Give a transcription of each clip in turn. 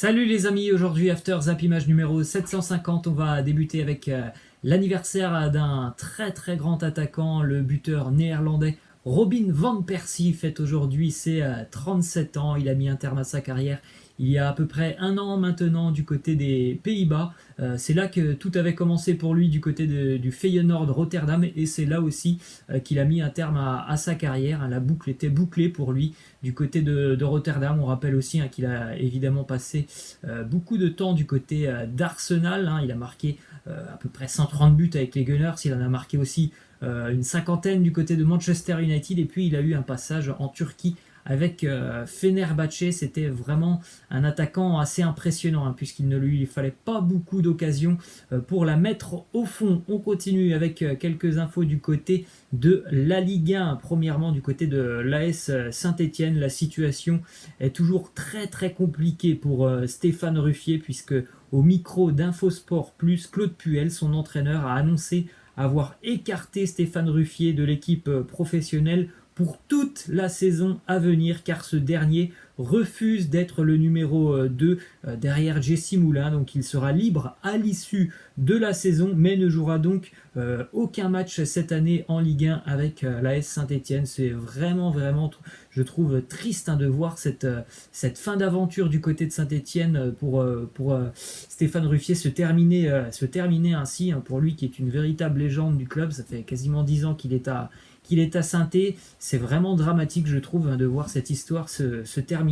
Salut les amis, aujourd'hui After Zap Image numéro 750, on va débuter avec l'anniversaire d'un très très grand attaquant, le buteur néerlandais Robin van Persie fête aujourd'hui ses 37 ans, il a mis un terme à sa carrière il y a à peu près un an maintenant du côté des Pays-Bas. C'est là que tout avait commencé pour lui du côté du Feyenoord Rotterdam et c'est là aussi qu'il a mis un terme à sa carrière. La boucle était bouclée pour lui du côté de Rotterdam. On rappelle aussi qu'il a évidemment passé beaucoup de temps du côté d'Arsenal. Il a marqué à peu près 130 buts avec les Gunners. Il en a marqué aussi une cinquantaine du côté de Manchester United. Et puis il a eu un passage en Turquie avec Fenerbahçe. C'était vraiment un attaquant assez impressionnant puisqu'il ne lui fallait pas beaucoup d'occasions pour la mettre au fond. On continue avec quelques infos du côté de la Ligue 1. Premièrement, du côté de l'AS Saint-Etienne, la situation est toujours très très compliquée pour Stéphane Ruffier, puisque au micro d'Infosport Plus, Claude Puel, son entraîneur, a annoncé avoir écarté Stéphane Ruffier de l'équipe professionnelle pour toute la saison à venir, car ce dernier refuse d'être le numéro 2 derrière Jesse Moulin. Donc il sera libre à l'issue de la saison, mais ne jouera donc aucun match cette année en Ligue 1 avec l'AS Saint-Etienne. C'est vraiment, je trouve triste de voir cette fin d'aventure du côté de Saint-Etienne pour Stéphane Ruffier se terminer ainsi, pour lui qui est une véritable légende du club. Ça fait quasiment 10 ans qu'il est à Saint-Étienne. C'est vraiment dramatique, je trouve, de voir cette histoire se terminer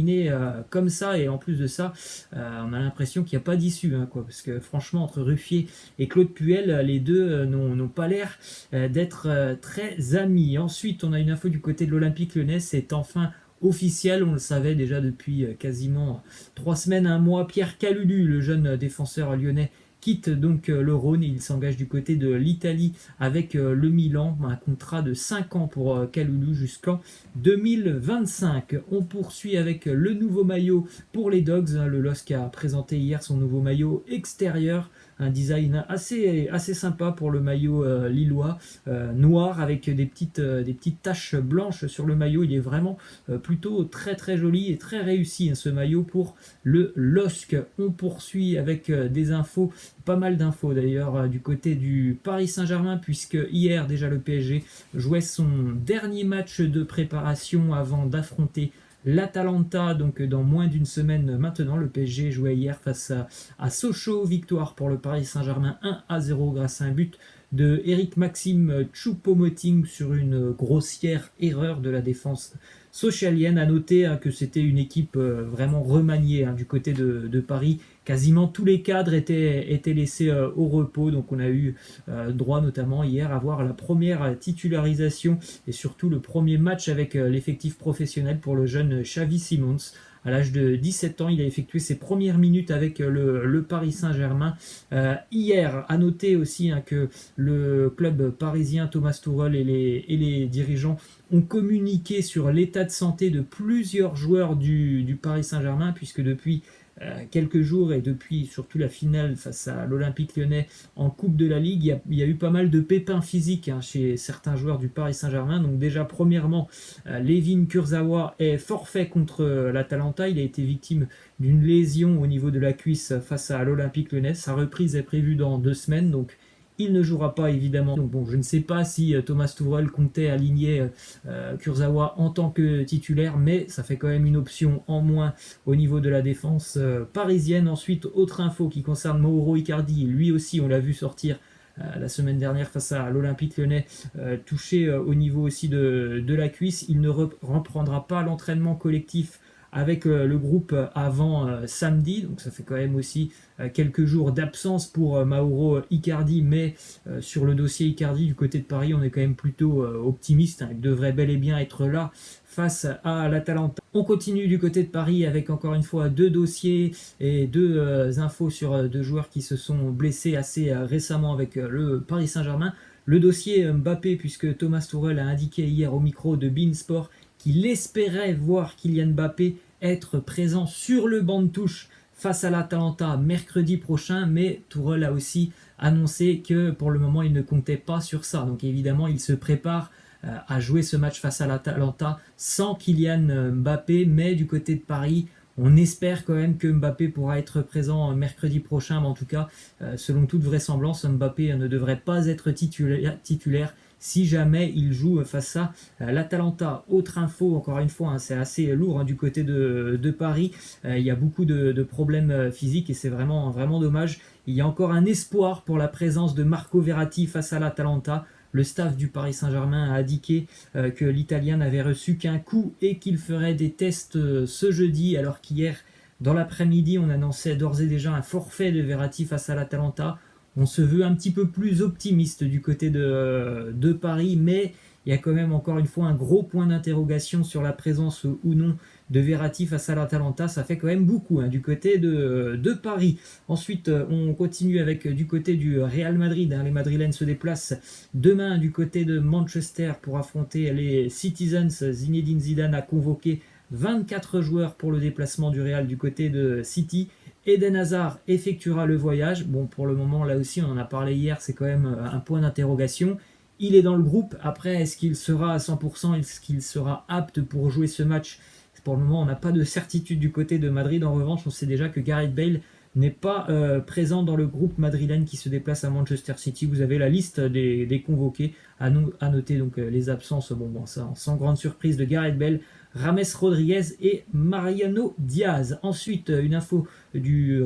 comme ça. Et en plus de ça, on a l'impression qu'il n'y a pas d'issue, parce que franchement, entre Ruffier et Claude Puel, les deux n'ont pas l'air d'être très amis. Ensuite, on a une info du côté de l'Olympique Lyonnais. C'est enfin officiel, on le savait déjà depuis quasiment 3 semaines, un mois. Pierre Kalulu, le jeune défenseur lyonnais, quitte donc le Rhône. Il s'engage du côté de l'Italie avec le Milan, un contrat de 5 ans pour Kalulu jusqu'en 2025. On poursuit avec le nouveau maillot pour les Dogs. Le LOSC a présenté hier son nouveau maillot extérieur, un design assez sympa pour le maillot lillois, noir avec des petites taches blanches sur le maillot. Il est vraiment plutôt très très joli et très réussi, ce maillot pour le LOSC. On poursuit avec des infos, pas mal d'infos d'ailleurs, du côté du Paris Saint-Germain, puisque hier déjà le PSG jouait son dernier match de préparation avant d'affronter l'Atalanta, donc dans moins d'une semaine maintenant. Le PSG jouait hier face à Sochaux, victoire pour le Paris Saint-Germain 1-0 grâce à un but de Eric Maxime Choupo-Moting sur une grossière erreur de la défense sochalienne. À noter que c'était une équipe vraiment remaniée du côté de Paris. Quasiment tous les cadres étaient laissés au repos, donc on a eu droit notamment hier à voir la première titularisation et surtout le premier match avec l'effectif professionnel pour le jeune Xavi Simons. À l'âge de 17 ans, il a effectué ses premières minutes avec le Paris Saint-Germain. Hier, à noter aussi que le club parisien, Thomas Tuchel et les dirigeants ont communiqué sur l'état de santé de plusieurs joueurs du Paris Saint-Germain, puisque depuis quelques jours et depuis surtout la finale face à l'Olympique Lyonnais en Coupe de la Ligue, il y a eu pas mal de pépins physiques chez certains joueurs du Paris Saint-Germain. Donc déjà, premièrement, Layvin Kurzawa est forfait contre l'Atalanta. Il a été victime d'une lésion au niveau de la cuisse face à l'Olympique Lyonnais. Sa reprise est prévue dans 2 semaines, donc il ne jouera pas évidemment. Donc bon, je ne sais pas si Thomas Tuchel comptait aligner Kurzawa en tant que titulaire, mais ça fait quand même une option en moins au niveau de la défense parisienne. Ensuite, autre info qui concerne Mauro Icardi. Lui aussi, on l'a vu sortir la semaine dernière face à l'Olympique Lyonnais, touché au niveau aussi de la cuisse. Il ne reprendra pas l'entraînement collectif avec le groupe avant samedi, donc ça fait quand même aussi quelques jours d'absence pour Mauro Icardi, mais sur le dossier Icardi du côté de Paris, on est quand même plutôt optimiste, il devrait bel et bien être là face à l'Atalanta. On continue du côté de Paris avec encore une fois 2 dossiers et 2 infos sur 2 joueurs qui se sont blessés assez récemment avec le Paris Saint-Germain. Le dossier Mbappé, puisque Thomas Tuchel a indiqué hier au micro de beIN Sport qu'il espérait voir Kylian Mbappé être présent sur le banc de touche face à l'Atalanta mercredi prochain, mais Tuchel a aussi annoncé que pour le moment il ne comptait pas sur ça. Donc évidemment il se prépare à jouer ce match face à l'Atalanta sans Kylian Mbappé, mais du côté de Paris On espère quand même que Mbappé pourra être présent mercredi prochain, mais en tout cas, selon toute vraisemblance, Mbappé ne devrait pas être titulaire si jamais il joue face à l'Atalanta. Autre info, encore une fois, c'est assez lourd du côté de Paris. Il y a beaucoup de problèmes physiques et c'est vraiment, vraiment dommage. Il y a encore un espoir pour la présence de Marco Verratti face à l'Atalanta. Le staff du Paris Saint-Germain a indiqué que l'Italien n'avait reçu qu'un coup et qu'il ferait des tests ce jeudi, alors qu'hier, dans l'après-midi, on annonçait d'ores et déjà un forfait de Verratti face à l'Atalanta. On se veut un petit peu plus optimiste du côté de Paris, mais il y a quand même encore une fois un gros point d'interrogation sur la présence ou non de Verratti face à l'Atalanta. Ça fait quand même beaucoup du côté de Paris. Ensuite, on continue avec du côté du Real Madrid. Les Madrilènes se déplacent demain du côté de Manchester pour affronter les Citizens. Zinedine Zidane a convoqué 24 joueurs pour le déplacement du Real du côté de City. Eden Hazard effectuera le voyage. Bon, pour le moment, là aussi, on en a parlé hier, c'est quand même un point d'interrogation. Il est dans le groupe. Après, est-ce qu'il sera à 100%? Est-ce qu'il sera apte pour jouer ce match? Pour le moment, on n'a pas de certitude du côté de Madrid. En revanche, on sait déjà que Gareth Bale n'est pas présent dans le groupe madrilène qui se déplace à Manchester City. Vous avez la liste des convoqués. À noter donc les absences, ça, sans grande surprise, de Gareth Bale, Rames Rodriguez et Mariano Diaz. Ensuite, une info du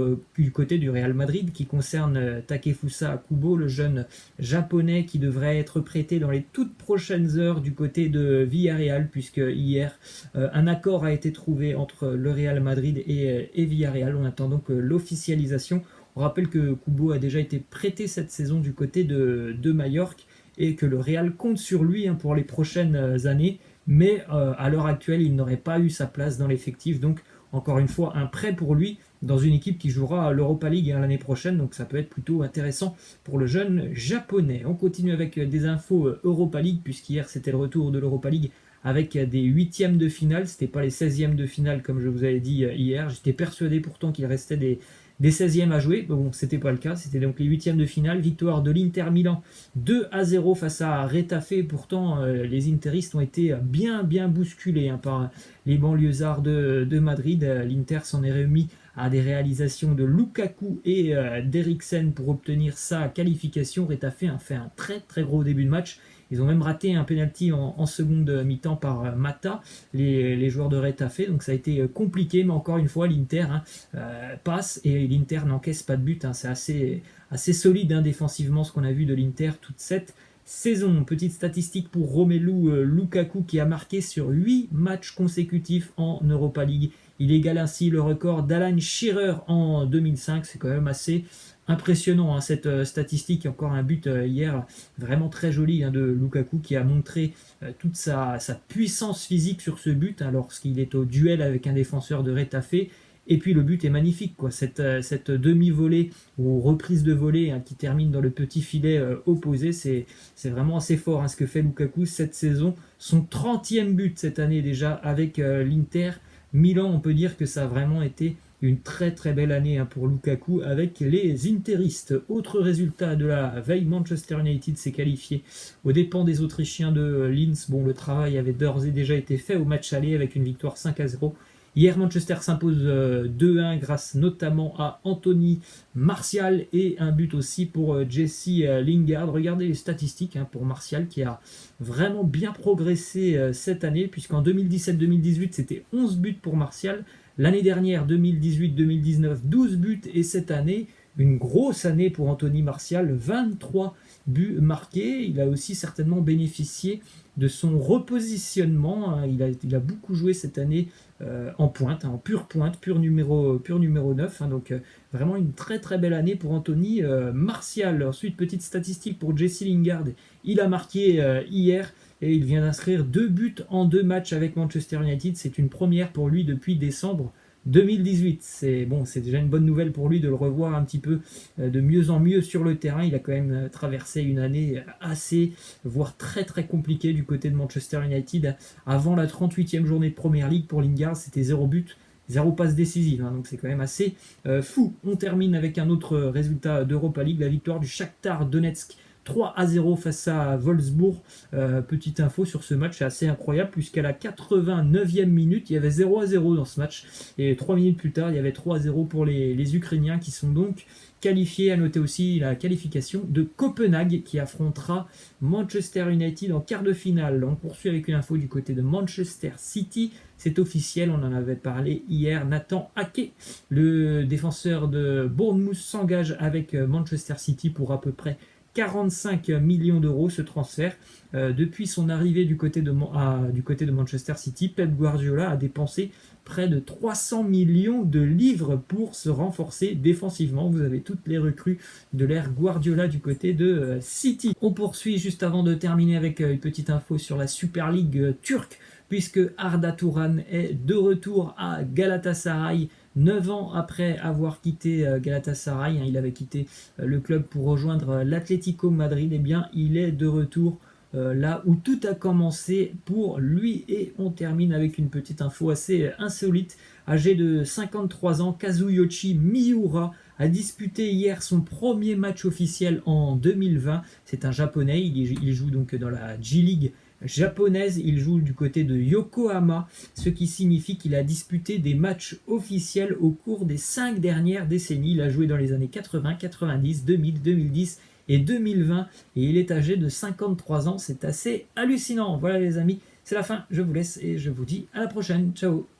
côté du Real Madrid qui concerne Takefusa Kubo, le jeune japonais qui devrait être prêté dans les toutes prochaines heures du côté de Villarreal, puisque hier, un accord a été trouvé entre le Real Madrid et Villarreal. On attend donc l'officialisation. On rappelle que Kubo a déjà été prêté cette saison du côté de Majorque et que le Real compte sur lui pour les prochaines années. Mais à l'heure actuelle, il n'aurait pas eu sa place dans l'effectif. Donc, encore une fois, un prêt pour lui dans une équipe qui jouera l'Europa League l'année prochaine. Donc, ça peut être plutôt intéressant pour le jeune japonais. On continue avec des infos Europa League, puisqu'hier, c'était le retour de l'Europa League avec des huitièmes de finale. C'était pas les 16e de finale, comme je vous avais dit hier. J'étais persuadé pourtant qu'il restait des 16e à jouer. Bon, c'était pas le cas. C'était donc les 8e de finale. Victoire de l'Inter Milan 2-0 face à Retafe. Pourtant, les interistes ont été bien bousculés par les banlieusards de Madrid. L'Inter s'en est remis à des réalisations de Lukaku et d'Eriksen pour obtenir sa qualification. Retafe a fait un très gros début de match. Ils ont même raté un penalty en seconde mi-temps par Mata, les joueurs de Retafe. Donc ça a été compliqué, mais encore une fois, l'Inter passe et l'Inter n'encaisse pas de but. C'est assez solide défensivement ce qu'on a vu de l'Inter toute cette saison. Petite statistique pour Romelu Lukaku qui a marqué sur 8 matchs consécutifs en Europa League. Il égale ainsi le record d'Alan Shearer en 2005. C'est quand même assez impressionnant cette statistique. Encore un but hier vraiment très joli de Lukaku qui a montré toute sa puissance physique sur ce but lorsqu'il est au duel avec un défenseur de Retafe. Et puis le but est magnifique, cette demi-volée ou reprise de volée qui termine dans le petit filet opposé. C'est vraiment assez fort ce que fait Lukaku cette saison. Son 30e but cette année déjà avec l'Inter Milan. On peut dire que ça a vraiment été une très belle année pour Lukaku avec les interistes. Autre résultat de la veille, Manchester United s'est qualifié aux dépens des Autrichiens de Linz. Bon, le travail avait d'ores et déjà été fait au match aller avec une victoire 5-0. Hier, Manchester s'impose 2-1 grâce notamment à Anthony Martial et un but aussi pour Jesse Lingard. Regardez les statistiques pour Martial qui a vraiment bien progressé cette année, puisqu'en 2017-2018, c'était 11 buts pour Martial. L'année dernière, 2018-2019, 12 buts. Et cette année, une grosse année pour Anthony Martial, 23 buts marqués. Il a aussi certainement bénéficié de son repositionnement. Il a beaucoup joué cette année en pointe, en pure pointe, pur numéro 9. Donc vraiment une très belle année pour Anthony Martial. Ensuite, petite statistique pour Jesse Lingard. Il a marqué hier et il vient d'inscrire 2 buts en 2 matchs avec Manchester United. C'est une première pour lui depuis décembre 2018. C'est déjà une bonne nouvelle pour lui de le revoir un petit peu de mieux en mieux sur le terrain. Il a quand même traversé une année assez, voire très compliquée du côté de Manchester United. Avant la 38e journée de Premier League pour Lingard, c'était 0 but, 0 passe décisive, donc c'est quand même assez fou. On termine avec un autre résultat d'Europa League, la victoire du Shakhtar Donetsk 3-0 face à Wolfsburg. Petite info sur ce match, c'est assez incroyable puisqu'à la 89e minute, il y avait 0-0 dans ce match. Et 3 minutes plus tard, il y avait 3-0 pour les Ukrainiens qui sont donc qualifiés. À noter aussi la qualification de Copenhague qui affrontera Manchester United en quart de finale. On poursuit avec une info du côté de Manchester City. C'est officiel, on en avait parlé hier. Nathan Ake, le défenseur de Bournemouth, s'engage avec Manchester City pour à peu près 45 millions d'euros ce transfert. Depuis son arrivée du côté de Manchester City, Pep Guardiola a dépensé près de 300 millions de livres pour se renforcer défensivement. Vous avez toutes les recrues de l'ère Guardiola du côté de City. On poursuit juste avant de terminer avec une petite info sur la Super League turque, puisque Arda Turan est de retour à Galatasaray. 9 ans après avoir quitté Galatasaray, il avait quitté le club pour rejoindre l'Atlético Madrid, et bien il est de retour là où tout a commencé pour lui. Et on termine avec une petite info assez insolite. Âgé de 53 ans, Kazuyoshi Miura a disputé hier son premier match officiel en 2020. C'est un japonais, il joue donc dans la J-League japonaise, il joue du côté de Yokohama, ce qui signifie qu'il a disputé des matchs officiels au cours des 5 dernières décennies. Il a joué dans les années 80, 90, 2000, 2010 et 2020 et il est âgé de 53 ans. C'est assez hallucinant. Voilà les amis, c'est la fin, je vous laisse et je vous dis à la prochaine. Ciao.